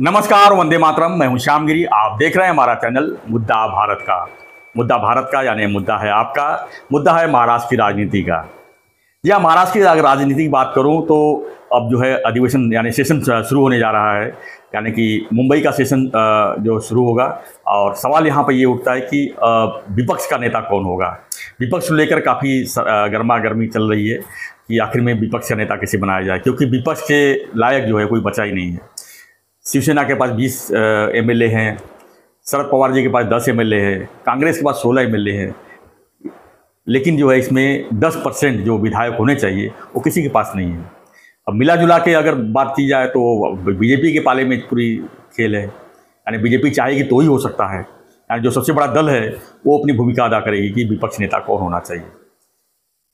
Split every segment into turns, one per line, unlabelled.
नमस्कार, वंदे मातरम। मैं हूं श्यामगिरी। आप देख रहे हैं हमारा चैनल मुद्दा भारत का। मुद्दा भारत का यानी मुद्दा है आपका, मुद्दा है महाराष्ट्र की राजनीति का। या महाराष्ट्र की अगर राजनीति की बात करूं तो अब जो है अधिवेशन यानी सेशन शुरू होने जा रहा है, यानी कि मुंबई का सेशन जो शुरू होगा। और सवाल यहाँ पर ये उठता है कि विपक्ष का नेता कौन होगा। विपक्ष को लेकर काफ़ी गर्मा गर्मी चल रही है कि आखिर में विपक्ष का नेता कैसे बनाया जाए, क्योंकि विपक्ष के लायक जो है कोई बचा ही नहीं है। शिवसेना के पास 20 एमएलए हैं, शरद पवार जी के पास 10 एमएलए हैं, कांग्रेस के पास 16 एमएलए हैं, लेकिन जो है इसमें 10% जो विधायक होने चाहिए वो किसी के पास नहीं है। अब मिला जुला के अगर बात की जाए तो बीजेपी के पाले में पूरी खेल है, यानी बीजेपी चाहेगी तो ही हो सकता है। यानी जो सबसे बड़ा दल है वो अपनी भूमिका अदा करेगी कि विपक्ष नेता कौन होना चाहिए।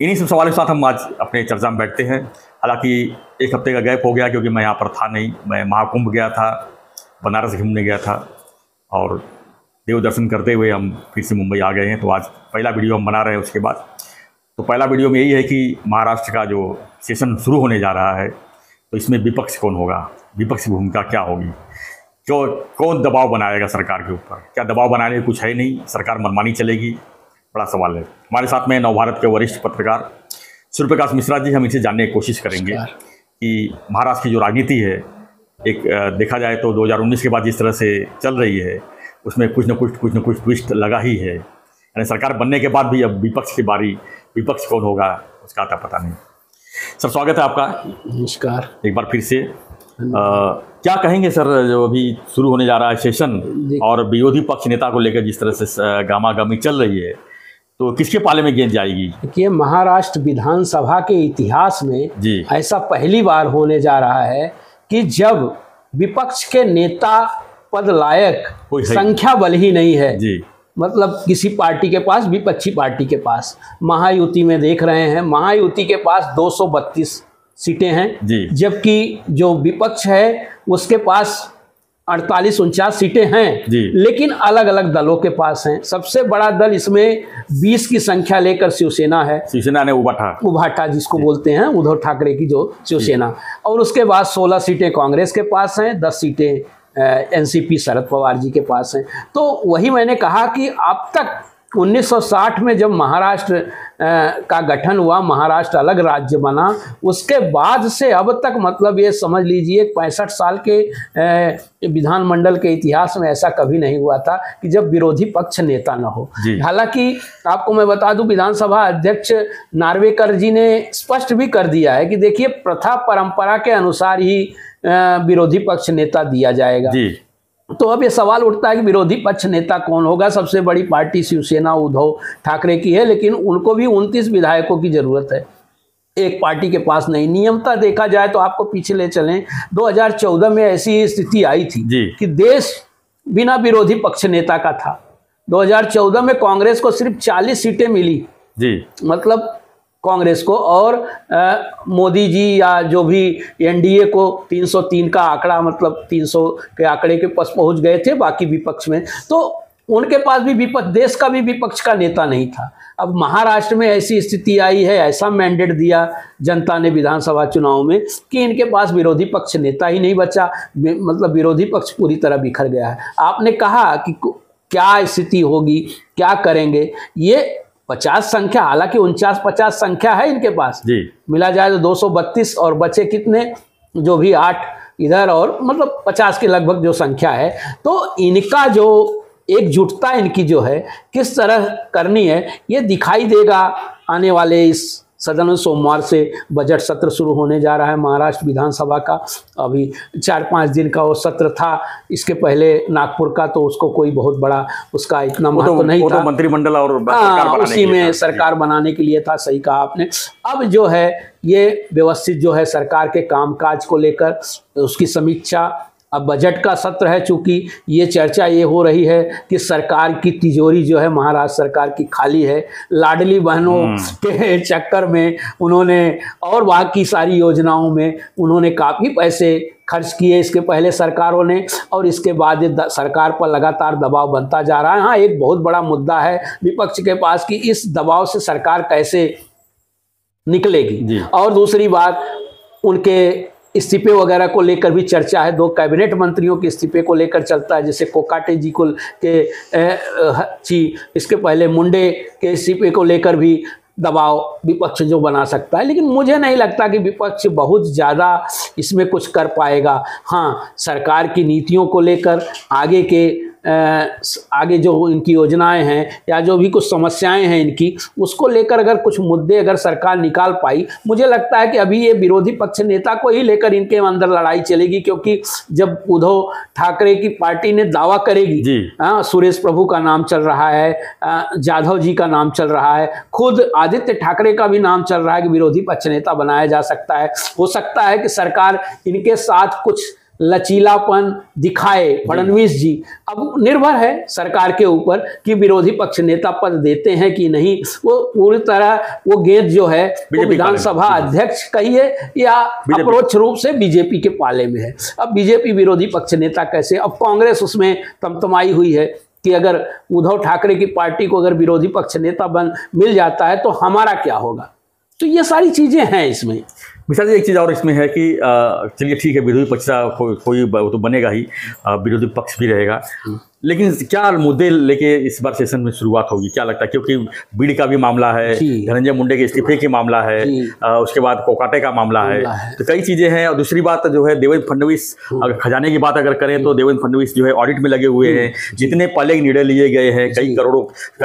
इन्हीं सब सवालों के साथ हम आज अपने चर्चा में बैठते हैं। हालांकि एक हफ्ते का गैप हो गया क्योंकि मैं यहाँ पर था नहीं। मैं महाकुंभ गया था, बनारस घूमने गया था और देव दर्शन करते हुए हम फिर से मुंबई आ गए हैं। तो आज पहला वीडियो हम बना रहे हैं। उसके बाद तो पहला वीडियो में यही है कि महाराष्ट्र का जो सेशन शुरू होने जा रहा है तो इसमें विपक्ष कौन होगा, विपक्ष की भूमिका क्या होगी, कौन दबाव बनाएगा सरकार के ऊपर। क्या दबाव बनाने कुछ है नहीं, सरकार मनमानी चलेगी, बड़ा सवाल है। हमारे साथ में नवभारत के वरिष्ठ पत्रकार सूर्य प्रकाश मिश्रा जी, हम इनसे जानने की कोशिश करेंगे कि महाराष्ट्र की जो राजनीति है, एक देखा जाए तो 2019 के बाद जिस तरह से चल रही है उसमें कुछ न कुछ ट्विस्ट लगा ही है। यानी सरकार बनने के बाद भी अब विपक्ष की बारी, विपक्ष कौन होगा उसका आता पता नहीं। सर, स्वागत है आपका।
नमस्कार।
एक बार फिर से क्या कहेंगे सर, जो अभी शुरू होने जा रहा है सेशन और विरोधी पक्ष नेता को लेकर जिस तरह से गामागामी चल रही है, तो किसके पाले में गेंद जाएगी?
देखिए, महाराष्ट्र विधानसभा के इतिहास में ऐसा पहली बार होने जा रहा है कि जब विपक्ष के नेता पद लायक संख्या बल ही नहीं है जी। मतलब किसी पार्टी के पास, विपक्षी पार्टी के पास। महायुति में देख रहे हैं, महायुति के पास 232 सीटें हैं, जबकि जो विपक्ष है उसके पास 48-49 सीटें हैं, लेकिन अलग अलग दलों के पास हैं। सबसे बड़ा दल इसमें 20 की संख्या लेकर शिवसेना है।
शिवसेना ने
उभाटा जिसको बोलते हैं, उद्धव ठाकरे की जो शिवसेना। और उसके बाद 16 सीटें कांग्रेस के पास हैं, 10 सीटें एनसीपी शरद पवार जी के पास हैं। तो वही मैंने कहा कि अब तक 1960 में जब महाराष्ट्र का गठन हुआ, महाराष्ट्र अलग राज्य बना, उसके बाद से अब तक मतलब ये समझ लीजिए 65 साल के विधानमंडल के इतिहास में ऐसा कभी नहीं हुआ था कि जब विरोधी पक्ष नेता न हो। हालांकि आपको मैं बता दूं, विधानसभा अध्यक्ष नार्वेकर जी ने स्पष्ट भी कर दिया है कि देखिए, प्रथा परंपरा के अनुसार ही विरोधी पक्ष नेता दिया जाएगा। तो अब ये सवाल उठता है कि विरोधी पक्ष नेता कौन होगा। सबसे बड़ी पार्टी शिवसेना उद्धव ठाकरे की है, लेकिन उनको भी 29 विधायकों की जरूरत है, एक पार्टी के पास नहीं। नियमता देखा जाए तो आपको पीछे ले चलें, 2014 में ऐसी स्थिति आई थी कि देश बिना विरोधी पक्ष नेता का था। 2014 में कांग्रेस को सिर्फ 40 सीटें मिली मतलब कांग्रेस को, और मोदी जी या जो भी एनडीए को 303 का आंकड़ा, मतलब 300 के आंकड़े के पास पहुंच गए थे बाकी विपक्ष में। तो उनके पास भी विपक्ष, देश का भी विपक्ष का नेता नहीं था। अब महाराष्ट्र में ऐसी स्थिति आई है, ऐसा मैंडेट दिया जनता ने विधानसभा चुनाव में कि इनके पास विरोधी पक्ष नेता ही नहीं बचा। मतलब विरोधी पक्ष पूरी तरह बिखर गया है। आपने कहा कि क्या स्थिति होगी, क्या करेंगे। ये 50 संख्या, हालांकि 49-50 संख्या है इनके पास, मिला जाए तो 232 और बचे कितने, जो भी 8 इधर, और मतलब 50 के लगभग जो संख्या है। तो इनका जो एकजुटता इनकी जो है किस तरह करनी है, ये दिखाई देगा आने वाले इस सदन में। सोमवार से बजट सत्र शुरू होने जा रहा है महाराष्ट्र विधानसभा का। अभी 4-5 दिन का वो सत्र था, इसके पहले नागपुर का, तो उसको कोई बहुत बड़ा उसका इतना महत्व नहीं था।
मंत्रिमंडल और
उसी में सरकार बनाने के लिए था। सही कहा आपने। अब जो है ये व्यवस्थित जो है सरकार के कामकाज को लेकर उसकी समीक्षा। अब बजट का सत्र है, चूंकि ये चर्चा ये हो रही है कि सरकार की तिजोरी जो है महाराष्ट्र सरकार की खाली है। लाडली बहनों के चक्कर में उन्होंने और बाकी सारी योजनाओं में उन्होंने काफ़ी पैसे खर्च किए इसके पहले सरकारों ने, और इसके बाद सरकार पर लगातार दबाव बनता जा रहा है। हाँ, एक बहुत बड़ा मुद्दा है विपक्ष के पास कि इस दबाव से सरकार कैसे निकलेगी। और दूसरी बात, उनके इस्तीफे वगैरह को लेकर भी चर्चा है। 2 कैबिनेट मंत्रियों के इस्तीफे को लेकर चलता है, जैसे कोकाटे जी को इसके पहले मुंडे के इस्तीफे को लेकर भी दबाव विपक्ष जो बना सकता है। लेकिन मुझे नहीं लगता कि विपक्ष बहुत ज़्यादा इसमें कुछ कर पाएगा। हाँ, सरकार की नीतियों को लेकर आगे जो इनकी योजनाएं हैं या जो भी कुछ समस्याएं हैं इनकी, उसको लेकर अगर कुछ मुद्दे अगर सरकार निकाल पाई, मुझे लगता है कि अभी ये विरोधी पक्ष नेता को ही लेकर इनके अंदर लड़ाई चलेगी। क्योंकि जब उद्धव ठाकरे की पार्टी ने दावा करेगी, सुरेश प्रभु का नाम चल रहा है, जाधव जी का नाम चल रहा है, खुद आदित्य ठाकरे का भी नाम चल रहा है कि विरोधी पक्ष नेता बनाया जा सकता है। हो सकता है कि सरकार इनके साथ कुछ लचीलापन दिखाए फडणवीस जी। अब निर्भर है सरकार के ऊपर कि विरोधी पक्ष नेता पद देते हैं कि नहीं। वो पूरी तरह वो गेंद जो है वो विधानसभा अध्यक्ष कहिए या अप्रोक्ष रूप से बीजेपी के पाले में है। अब बीजेपी विरोधी पक्ष नेता कैसे, अब कांग्रेस उसमें तमतमाई हुई है कि अगर उद्धव ठाकरे की पार्टी को अगर विरोधी पक्ष नेता मिल जाता है तो हमारा क्या होगा। तो ये सारी चीजें हैं इसमें।
मिश्रा जी, एक चीज़ और इसमें है कि चलिए ठीक है, विरोधी पक्ष का कोई तो बनेगा ही, विरोधी पक्ष भी रहेगा, लेकिन क्या मुद्दे लेके इस बार सेशन में शुरुआत होगी, क्या लगता है? क्योंकि बीड़ी का भी मामला है, धनंजय मुंडे के इस्तीफे की मामला है, उसके बाद कोकाटे का मामला है, तो कई चीज़ें हैं। और दूसरी बात जो है देवेंद्र फडणवीस, अगर खजाने की बात अगर करें तो देवेंद्र फडणवीस जो है ऑडिट में लगे हुए हैं। जितने पहले निर्णय लिए गए हैं, कई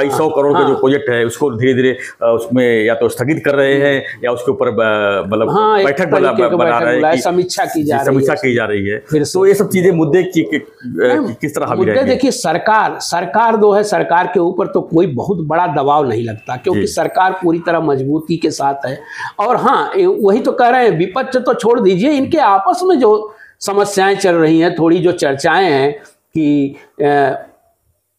100 करोड़ का जो प्रोजेक्ट है उसको धीरे धीरे उसमें या तो स्थगित कर रहे हैं या उसके ऊपर मतलब बैठक बना रहे हैं, समीक्षा की जा रही है। तो ये सब चीज़ें मुद्दे किस तरह हावी रहेंगे?
देखिए, सरकार जो है, सरकार के ऊपर तो कोई बहुत बड़ा दबाव नहीं लगता क्योंकि सरकार पूरी तरह मजबूती के साथ है। और हाँ, वही तो कह रहे हैं, विपक्ष तो छोड़ दीजिए, इनके आपस में जो समस्याएं चल रही हैं, थोड़ी जो चर्चाएं हैं कि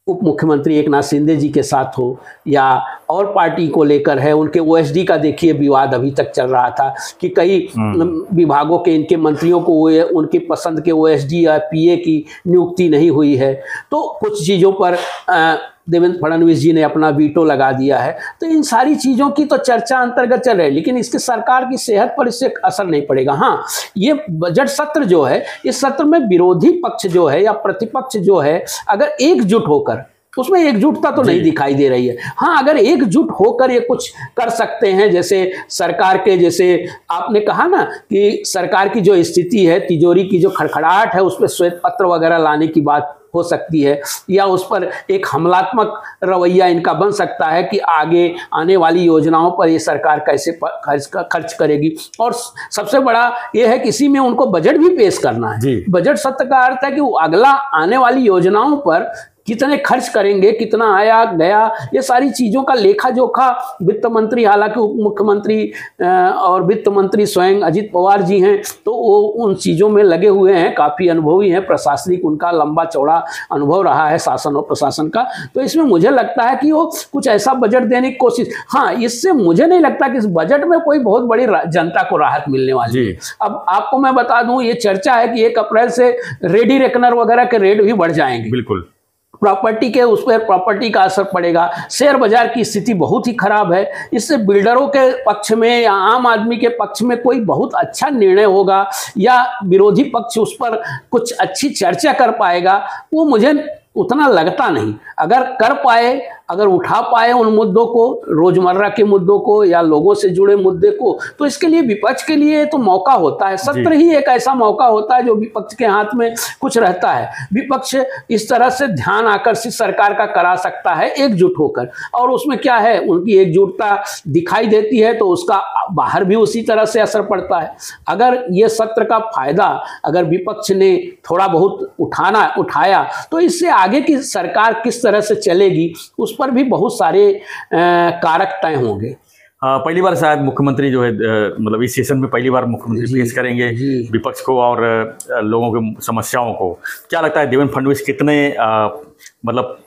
उप मुख्यमंत्री एकनाथ शिंदे जी के साथ हो या और पार्टी को लेकर है, उनके ओएसडी का देखिए विवाद अभी तक चल रहा था कि कई विभागों के इनके मंत्रियों को उनकी पसंद के ओएसडी या पीए की नियुक्ति नहीं हुई है। तो कुछ चीज़ों पर देवेंद्र फडणवीस जी ने अपना वीटो लगा दिया है। तो इन सारी चीज़ों की तो चर्चा अंतर्गत चल रही है, लेकिन इसके सरकार की सेहत पर इससे असर नहीं पड़ेगा। हाँ, ये बजट सत्र जो है, इस सत्र में विरोधी पक्ष जो है या प्रतिपक्ष जो है, अगर एकजुट होकर, उसमें एकजुटता तो नहीं दिखाई दे रही है। हाँ, अगर एकजुट होकर ये कुछ कर सकते हैं, जैसे सरकार के, जैसे आपने कहा ना कि सरकार की जो स्थिति है, तिजोरी की जो खड़खड़ाहट है, उस पर श्वेत पत्र वगैरह लाने की बात हो सकती है, या उस पर एक हमलात्मक रवैया इनका बन सकता है कि आगे आने वाली योजनाओं पर ये सरकार कैसे खर्च करेगी। और सबसे बड़ा ये है कि इसी में उनको बजट भी पेश करना है। बजट सत्र का अर्थ है कि वो अगला आने वाली योजनाओं पर कितने खर्च करेंगे, कितना आया गया, ये सारी चीज़ों का लेखा जोखा वित्त मंत्री, हालांकि उप मुख्यमंत्री और वित्त मंत्री स्वयं अजित पवार जी हैं, तो वो उन चीज़ों में लगे हुए हैं, काफ़ी अनुभवी हैं, प्रशासनिक उनका लंबा चौड़ा अनुभव रहा है शासन और प्रशासन का। तो इसमें मुझे लगता है कि वो कुछ ऐसा बजट देने की कोशिश, हाँ, इससे मुझे नहीं लगता कि इस बजट में कोई बहुत बड़ी जनता को राहत मिलने वाली है। अब आपको मैं बता दूं, ये चर्चा है कि 1 अप्रैल से रेडी रेकनर वगैरह के रेट भी बढ़ जाएंगे।
बिल्कुल,
प्रॉपर्टी के, उस पर प्रॉपर्टी का असर पड़ेगा। शेयर बाजार की स्थिति बहुत ही खराब है। इससे बिल्डरों के पक्ष में या आम आदमी के पक्ष में कोई बहुत अच्छा निर्णय होगा या विरोधी पक्ष उस पर कुछ अच्छी चर्चा कर पाएगा, वो मुझे उतना लगता नहीं। अगर कर पाए, अगर उठा पाए उन मुद्दों को, रोजमर्रा के मुद्दों को या लोगों से जुड़े मुद्दे को, तो इसके लिए विपक्ष के लिए तो मौका होता है। सत्र ही एक ऐसा मौका होता है जो विपक्ष के हाथ में कुछ रहता है। विपक्ष इस तरह से ध्यान आकर्षित सरकार का करा सकता है एकजुट होकर, और उसमें क्या है, उनकी एकजुटता दिखाई देती है तो उसका बाहर भी उसी तरह से असर पड़ता है। अगर ये सत्र का फायदा अगर विपक्ष ने थोड़ा बहुत उठाया तो इससे आगे की सरकार किस तरह से चलेगी उस पर भी बहुत सारे कारक तय होंगे।
पहली बार शायद मुख्यमंत्री जो है, मतलब इस सेशन में पहली बार मुख्यमंत्री पेश करेंगे विपक्ष को और लोगों की समस्याओं को। क्या लगता है देवेंद्र फडणवीस कितने मतलब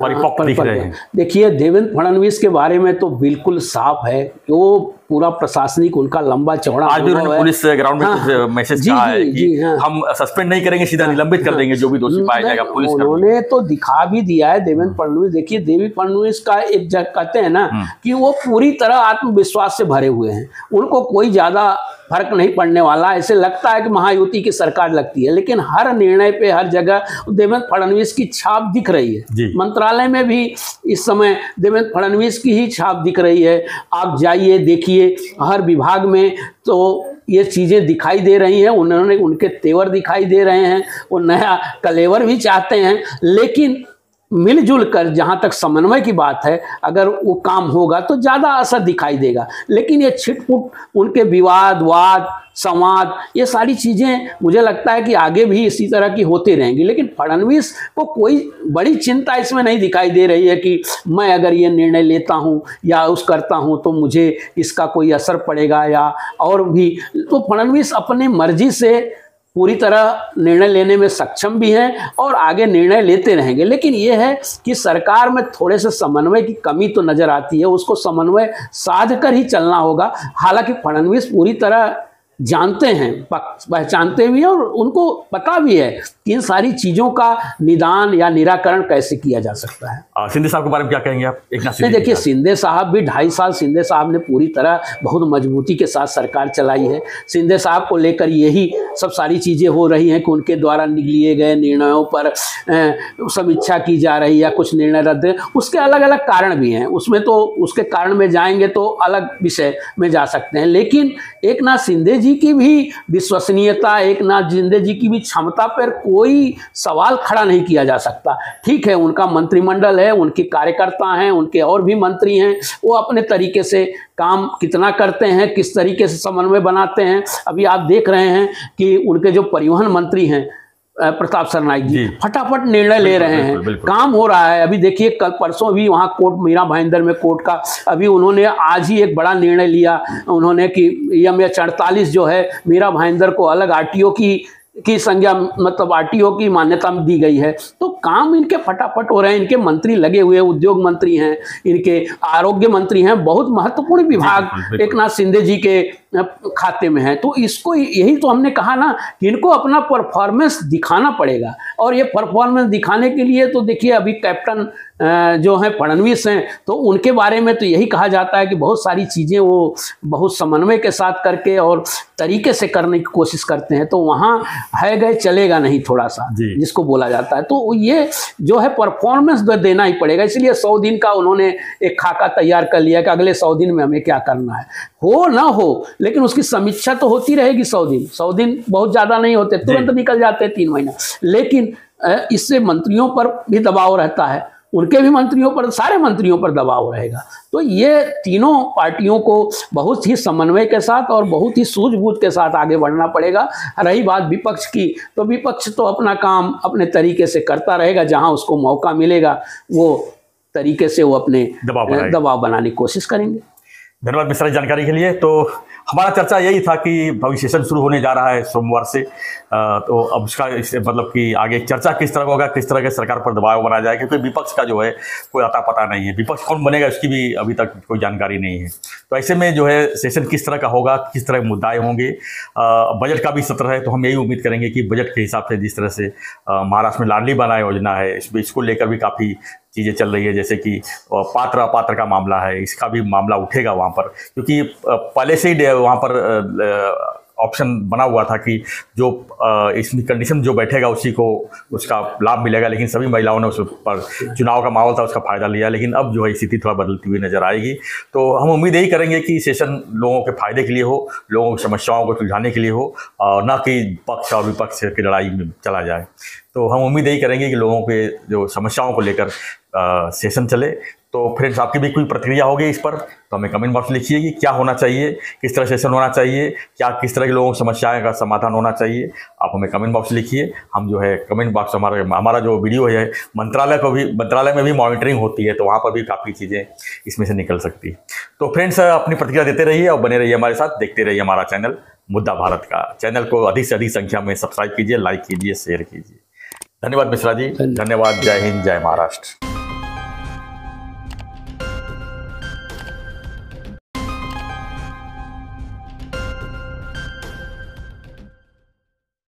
परिपक्व दिख रहे हैं?
देखिए, देवेंद्र फडणवीस के बारे में तो बिल्कुल साफ है कि वो पूरा प्रशासनिक उनका लंबा चौड़ा,
आज भी उन्होंने पुलिस ग्राउंड में कुछ मैसेज कहा है कि हम सस्पेंड नहीं करेंगे, सीधा निलंबित कर देंगे जो भी दोषी पाया जाएगा। पुलिस
उन्होंने तो दिखा भी दिया है देवेंद्र फडणवीस। देखिए, देवेंद्र फडणवीस का एक कहते हैं ना कि वो पूरी तरह आत्मविश्वास से भरे हुए हैं, उनको कोई ज्यादा फर्क नहीं पड़ने वाला। ऐसे लगता है कि महायुति की सरकार लगती है, लेकिन हर निर्णय पे हर जगह देवेंद्र फडणवीस की छाप दिख रही है। मंत्रालय में भी इस समय देवेंद्र फडणवीस की ही छाप दिख रही है। आप जाइए देखिए हर विभाग में तो ये चीज़ें दिखाई दे रही हैं, उन्होंने उनके तेवर दिखाई दे रहे हैं, वो नया कलेवर भी चाहते हैं, लेकिन मिलजुल कर जहाँ तक समन्वय की बात है, अगर वो काम होगा तो ज़्यादा असर दिखाई देगा। लेकिन ये छिटपुट उनके विवाद वाद संवाद ये सारी चीज़ें मुझे लगता है कि आगे भी इसी तरह की होती रहेंगी। लेकिन फडणवीस को कोई बड़ी चिंता इसमें नहीं दिखाई दे रही है कि मैं अगर ये निर्णय लेता हूँ या उस करता हूँ तो मुझे इसका कोई असर पड़ेगा या और भी। तो फडणवीस अपनी मर्जी से पूरी तरह निर्णय लेने में सक्षम भी हैं और आगे निर्णय लेते रहेंगे। लेकिन यह है कि सरकार में थोड़े से समन्वय की कमी तो नज़र आती है, उसको समन्वय साध कर ही चलना होगा। हालांकि फडणवीस पूरी तरह जानते हैं, पहचानते भी हैं और उनको पता भी है कि इन सारी चीज़ों का निदान या निराकरण कैसे किया जा सकता है।
शिंदे साहब के बारे में क्या कहेंगे आप? एक नाथ
नहीं, देखिए शिंदे साहब भी 2.5 साल शिंदे साहब ने पूरी तरह बहुत मजबूती के साथ सरकार चलाई है। शिंदे साहब को लेकर यही सब सारी चीज़ें हो रही हैं कि उनके द्वारा लिए गए निर्णयों पर समीक्षा की जा रही है या कुछ निर्णय रद्द। उसके अलग अलग कारण भी हैं, उसमें तो उसके कारण में जाएंगे तो अलग विषय में जा सकते हैं। लेकिन एक नाथ शिंदे जी की भी विश्वसनीयता, एक नाथ शिंदे जी की भी क्षमता पर कोई सवाल खड़ा नहीं किया जा सकता। ठीक है, उनका मंत्रिमंडल है, उनके कार्यकर्ता हैं, उनके और भी मंत्री हैं, वो अपने तरीके से काम कितना करते हैं, किस तरीके से समन्वय बनाते हैं। अभी आप देख रहे हैं कि उनके जो परिवहन मंत्री हैं प्रताप सरनाईक जी फटाफट निर्णय ले रहे हैं, काम हो रहा है। अभी देखिए कल परसों भी वहाँ कोर्ट मीरा भाईंदर में कोर्ट का अभी उन्होंने आज ही एक बड़ा निर्णय लिया उन्होंने कि MH48 जो है मीरा भाईंदर को अलग RTO की संज्ञा मतलब RTO की मान्यता दी गई है। तो काम इनके फटाफट हो रहे हैं, इनके मंत्री लगे हुए, उद्योग मंत्री हैं, इनके आरोग्य मंत्री हैं, बहुत महत्वपूर्ण विभाग एक नाथ शिंदे जी के खाते में है। तो इसको यही तो हमने कहा ना कि इनको अपना परफॉर्मेंस दिखाना पड़ेगा और ये परफॉर्मेंस दिखाने के लिए तो देखिए अभी कैप्टन जो हैं फडणवीस हैं तो उनके बारे में तो यही कहा जाता है कि बहुत सारी चीज़ें वो बहुत समन्वय के साथ करके और तरीके से करने की कोशिश करते हैं। तो वहाँ है गए चलेगा नहीं थोड़ा सा जिसको बोला जाता है। तो ये जो है परफॉर्मेंस देना ही पड़ेगा। इसलिए 100 दिन का उन्होंने एक खाका तैयार कर लिया कि अगले 100 दिन में हमें क्या करना है, हो ना हो लेकिन उसकी समीक्षा तो होती रहेगी। 100 दिन बहुत ज़्यादा नहीं होते, तुरंत निकल जाते 3 महीना। लेकिन इससे मंत्रियों पर भी दबाव रहता है, उनके भी मंत्रियों पर, सारे मंत्रियों पर दबाव रहेगा। तो ये तीनों पार्टियों को बहुत ही समन्वय के साथ और बहुत ही सूझबूझ के साथ आगे बढ़ना पड़ेगा। रही बात विपक्ष की, तो विपक्ष तो अपना काम अपने तरीके से करता रहेगा, जहां उसको मौका मिलेगा वो तरीके से वो अपने दबाव बनाने की कोशिश करेंगे।
धन्यवाद मिश्रा जी जानकारी के लिए। तो हमारा चर्चा यही था कि भविष्य सेशन शुरू होने जा रहा है सोमवार से, तो अब उसका मतलब कि आगे चर्चा किस तरह होगा, किस तरह के सरकार पर दबाव बनाया जाए, क्योंकि विपक्ष का जो है कोई अता पता नहीं है, विपक्ष कौन बनेगा इसकी भी अभी तक कोई जानकारी नहीं है। तो ऐसे में जो है सेशन किस तरह का होगा, किस तरह के मुद्दे होंगे। बजट का भी सत्र है तो हम यही उम्मीद करेंगे कि बजट के हिसाब से जिस तरह से महाराष्ट्र में लाडली बहना योजना है इसको लेकर भी काफ़ी चीज़ें चल रही है, जैसे कि पात्र अपात्र का मामला है, इसका भी मामला उठेगा वहाँ पर, क्योंकि पहले से ही वहाँ पर ऑप्शन बना हुआ था कि जो इसमें कंडीशन जो बैठेगा उसी को उसका लाभ मिलेगा। लेकिन सभी महिलाओं ने उस पर चुनाव का माहौल था उसका फ़ायदा लिया, लेकिन अब जो है स्थिति थोड़ा बदलती हुई नज़र आएगी। तो हम उम्मीद यही करेंगे कि सेशन लोगों के फायदे के लिए हो, लोगों की समस्याओं को सुलझाने के लिए हो, और न कि पक्ष और विपक्ष की लड़ाई में चला जाए। तो हम उम्मीद यही करेंगे कि लोगों के जो समस्याओं को लेकर सेशन चले। तो फ्रेंड्स, आपकी भी कोई प्रतिक्रिया होगी इस पर तो हमें कमेंट बॉक्स में लिखिए कि क्या होना चाहिए, किस तरह सेशन होना चाहिए, क्या किस तरह के लोगों की समस्याएं का समाधान होना चाहिए। आप हमें कमेंट बॉक्स में लिखिए। हम जो है कमेंट बॉक्स हमारा जो वीडियो है मंत्रालय में भी मॉनिटरिंग होती है, तो वहाँ पर भी काफ़ी चीज़ें इसमें से निकल सकती है। तो फ्रेंड्स, अपनी प्रतिक्रिया देते रहिए और बने रहिए हमारे साथ, देखते रहिए हमारा चैनल मुद्दा भारत का। चैनल को अधिक से अधिक संख्या में सब्सक्राइब कीजिए, लाइक कीजिए, शेयर कीजिए। धन्यवाद मिश्रा जी, धन्यवाद। जय हिंद, जय महाराष्ट्र।